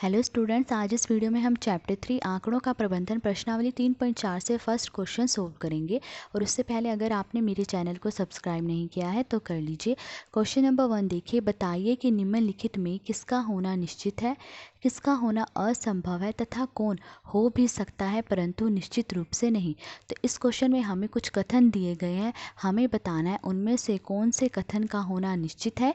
Hello students, आज इस video में हम चैप्टर 3 आंकड़ों का प्रबंधन प्रश्नावली 3.4 से फर्स्ट क्वेश्चन सोल्व करेंगे। और उससे पहले अगर आपने मेरे चैनल को सब्सक्राइब नहीं किया है तो कर लीजिए। क्वेश्चन नंबर 1 देखिए, बताइए कि निम्नलिखित में किसका होना निश्चित है, किसका होना असंभव है तथा कौन हो भी सकता है परंतु निश्चित रूप से नहीं। तो इस क्वेश्चन में हमें कुछ कथन दिए गए हैं, हमें बताना है उनमें से कौन से कथन का होना निश्चित है,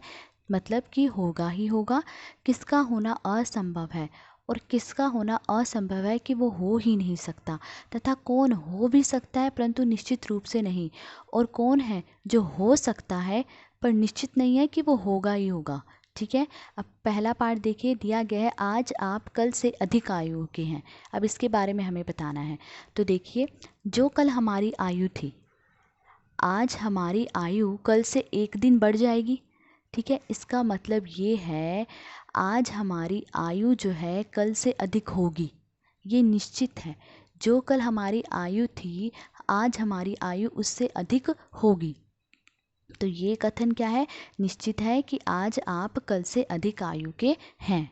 मतलब कि होगा ही होगा, किसका होना असंभव है और किसका होना असंभव है कि वो हो ही नहीं सकता, तथा कौन हो भी सकता है परंतु निश्चित रूप से नहीं, और कौन है जो हो सकता है पर निश्चित नहीं है कि वो होगा ही होगा। ठीक है, अब पहला पार्ट देखिए, दिया गया है आज आप कल से अधिक आयु के हैं। अब इसके बारे में हमें बताना है। तो देखिए, जो कल हमारी आयु थी, आज हमारी आयु कल से एक दिन बढ़ जाएगी। ठीक है, इसका मतलब ये है आज हमारी आयु जो है कल से अधिक होगी, ये निश्चित है। जो कल हमारी आयु थी, आज हमारी आयु उससे अधिक होगी। तो ये कथन क्या है, निश्चित है कि आज आप कल से अधिक आयु के हैं।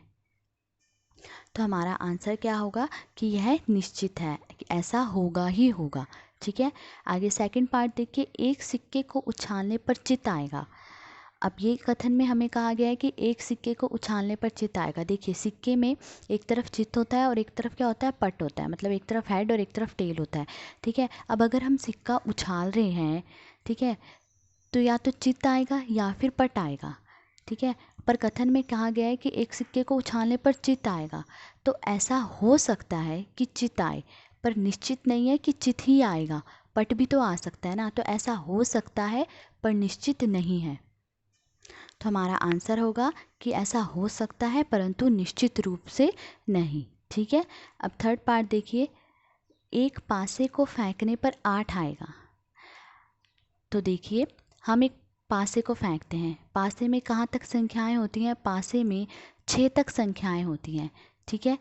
तो हमारा आंसर क्या होगा कि यह निश्चित है कि ऐसा होगा ही होगा। ठीक है, आगे सेकंड पार्ट देखिए, एक सिक्के को उछालने पर चित आएगा। अब ये कथन में हमें कहा गया है कि एक सिक्के को उछालने पर चित आएगा। देखिए, सिक्के में एक तरफ चित होता है और एक तरफ क्या होता है, पट होता है, मतलब एक तरफ हेड और एक तरफ टेल होता है। ठीक है, अब अगर हम सिक्का उछाल रहे हैं, ठीक है, तो या तो चित आएगा या फिर पट आएगा। ठीक है, पर कथन में कहा गया है कि एक सिक्के को उछालने पर चित आएगा, तो ऐसा हो सकता है कि चित आए, पर निश्चित नहीं है कि चित ही आएगा। पट भी तो आ सकता है ना, तो ऐसा हो सकता है पर निश्चित नहीं है। तो हमारा आंसर होगा कि ऐसा हो सकता है परंतु निश्चित रूप से नहीं। ठीक है, अब थर्ड पार्ट देखिए, एक पासे को फेंकने पर 8 आएगा। तो देखिए, हम एक पासे को फेंकते हैं, पासे में कहाँ तक संख्याएं होती हैं, पासे में 6 तक संख्याएं होती हैं। ठीक है,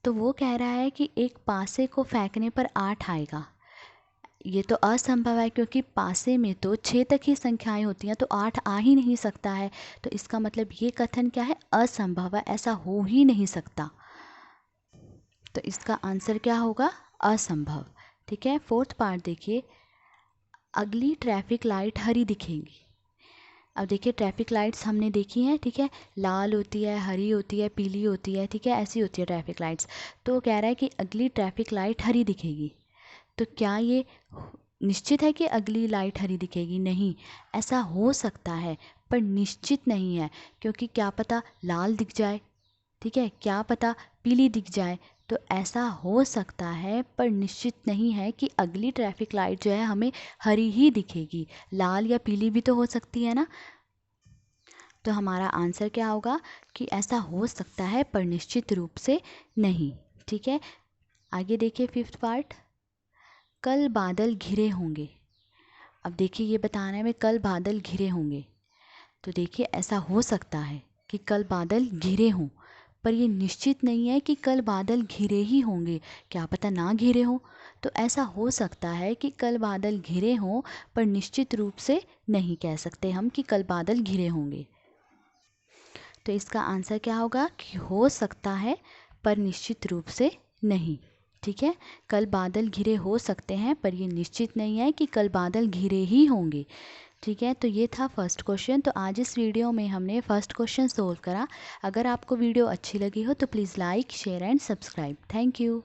तो वो कह रहा है कि एक पासे को फेंकने पर 8 आएगा। ये तो असंभव है क्योंकि पासे में तो 6 तक ही संख्याएं होती हैं, तो 8 आ ही नहीं सकता है। तो इसका मतलब ये कथन क्या है, असंभव है, ऐसा हो ही नहीं सकता। तो इसका आंसर क्या होगा, असंभव। ठीक है, फोर्थ पार्ट देखिए, अगली ट्रैफिक लाइट हरी दिखेगी। अब देखिए, ट्रैफिक लाइट्स हमने देखी हैं, ठीक है, लाल होती है, हरी होती है, पीली होती है, ठीक है, ऐसी होती है ट्रैफिक लाइट्स। तो कह रहा है कि अगली ट्रैफिक लाइट हरी दिखेगी। तो क्या ये निश्चित है कि अगली लाइट हरी दिखेगी? नहीं, ऐसा हो सकता है पर निश्चित नहीं है, क्योंकि क्या पता लाल दिख जाए, ठीक है, क्या पता पीली दिख जाए। तो ऐसा हो सकता है पर निश्चित नहीं है कि अगली ट्रैफिक लाइट जो है हमें हरी ही दिखेगी, लाल या पीली भी तो हो सकती है ना। तो हमारा आंसर क्या होगा कि ऐसा हो सकता है पर निश्चित रूप से नहीं। ठीक है, आगे देखिए फिफ्थ पार्ट, कल बादल घिरे होंगे। अब देखिए, ये बताना है हमें कल बादल घिरे होंगे। तो देखिए, ऐसा हो सकता है कि कल बादल घिरे हों, पर ये निश्चित नहीं है कि कल बादल घिरे ही होंगे, क्या पता ना घिरे हों। तो ऐसा हो सकता है कि कल बादल घिरे हों, पर निश्चित रूप से नहीं कह सकते हम कि कल बादल घिरे होंगे। तो इसका आंसर क्या होगा कि हो सकता है पर निश्चित रूप से नहीं। ठीक है, कल बादल घिरे हो सकते हैं पर ये निश्चित नहीं है कि कल बादल घिरे ही होंगे। ठीक है, तो ये था फर्स्ट क्वेश्चन। तो आज इस वीडियो में हमने फर्स्ट क्वेश्चन सोल्व करा। अगर आपको वीडियो अच्छी लगी हो तो please like, share and subscribe. Thank you.